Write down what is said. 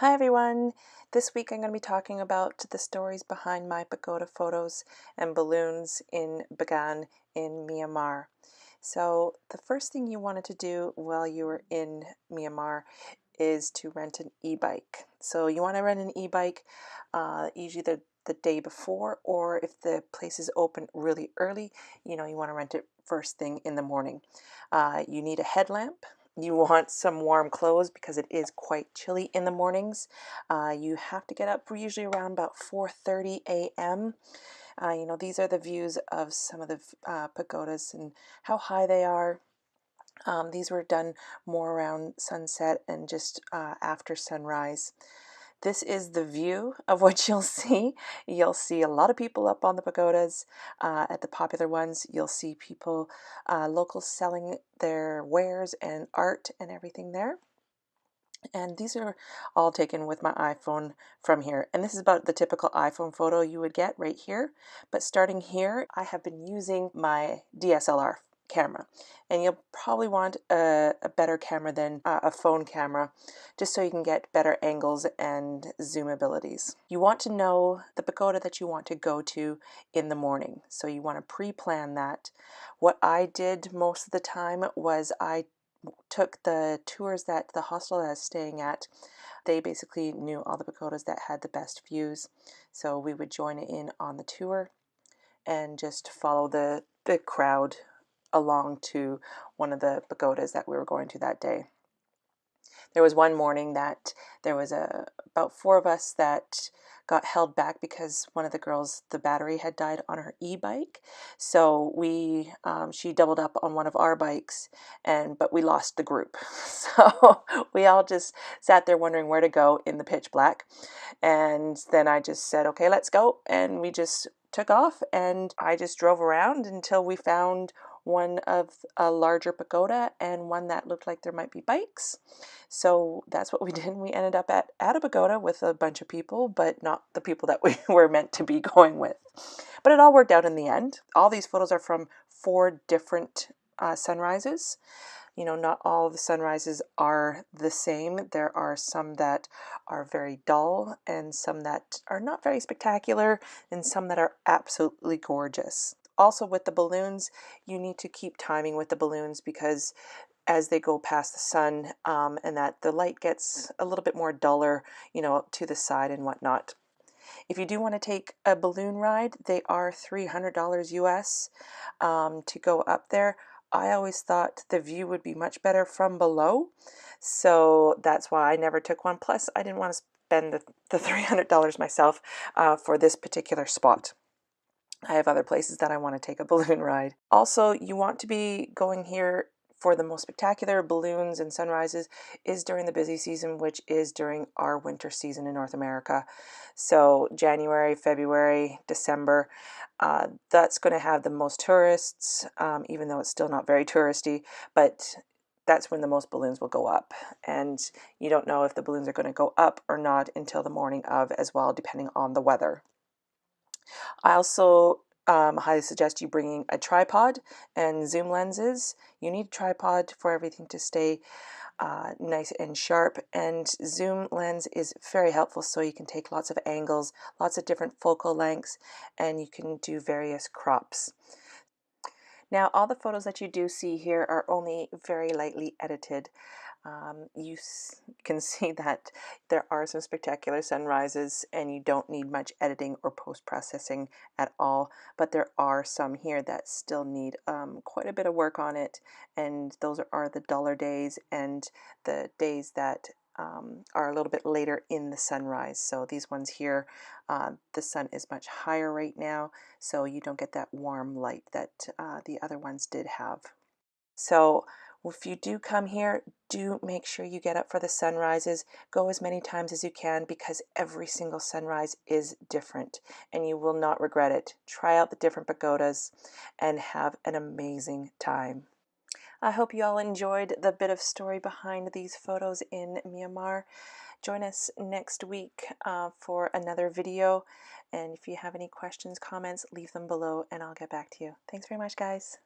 Hi everyone! This week I'm going to be talking about the stories behind my pagoda photos and balloons in Bagan in Myanmar. So the first thing you wanted to do while you were in Myanmar is to rent an e-bike. So you want to rent an e-bike usually the day before, or if the place is open really early, you want to rent it first thing in the morning. You need a headlamp. You want some warm clothes because it is quite chilly in the mornings. You have to get up for usually around about 4:30 a.m. These are the views of some of the pagodas and how high they are. These were done more around sunset and just after sunrise. This is the view of what you'll see. You'll see a lot of people up on the pagodas. At the popular ones, you'll see people, locals selling their wares and art and everything there. And these are all taken with my iPhone from here. And this is about the typical iPhone photo you would get right here. But starting here, I have been using my DSLR camera. And you'll probably want a better camera than a phone camera, just so you can get better angles and zoom abilities. You want to know the pagoda that you want to go to in the morning. So you want to pre-plan that. What I did most of the time was I took the tours that the hostel that I was staying at. They basically knew all the pagodas that had the best views. So we would join in on the tour and just follow the crowd along to one of the pagodas that we were going to that day. There was one morning that there was about four of us that got held back because one of the girls, the battery had died on her e-bike. So she doubled up on one of our bikes, but we lost the group. So we all just sat there wondering where to go in the pitch black. And then I just said, okay, let's go. And we just took off, and I just drove around until we found one of a larger pagoda and one that looked like there might be bikes. So that's what we did. We ended up at a pagoda with a bunch of people, but not the people that we were meant to be going with. But it all worked out in the end. All these photos are from 4 different sunrises. Not all of the sunrises are the same. There are some that are very dull, and some that are not very spectacular, and some that are absolutely gorgeous. Also with the balloons, you need to keep timing with the balloons because as they go past the sun, and that the light gets a little bit more duller, to the side and whatnot. If you do want to take a balloon ride, they are $300 US to go up there. I always thought the view would be much better from below, so that's why I never took one. Plus, I didn't want to spend the $300 myself for this particular spot. I have other places that I want to take a balloon ride. Also, you want to be going here for the most spectacular balloons and sunrises is during the busy season, which is during our winter season in North America. So January, February, December, that's going to have the most tourists, even though it's still not very touristy, but that's when the most balloons will go up. And you don't know if the balloons are going to go up or not until the morning of as well, depending on the weather. I also highly suggest you bringing a tripod and zoom lenses. You need a tripod for everything to stay nice and sharp, and zoom lens is very helpful, so you can take lots of angles, lots of different focal lengths, and you can do various crops. Now, all the photos that you do see here are only very lightly edited. You can see that there are some spectacular sunrises, and you don't need much editing or post-processing at all, but there are some here that still need quite a bit of work on it, and those are the duller days and the days that are a little bit later in the sunrise. So these ones here, the sun is much higher right now, so you don't get that warm light that the other ones did have. So if you do come here, do make sure you get up for the sunrises. Go as many times as you can because every single sunrise is different and you will not regret it. Try out the different pagodas and have an amazing time. I hope you all enjoyed the bit of story behind these photos in Myanmar. Join us next week for another video. And if you have any questions, comments, leave them below and I'll get back to you. Thanks very much, guys.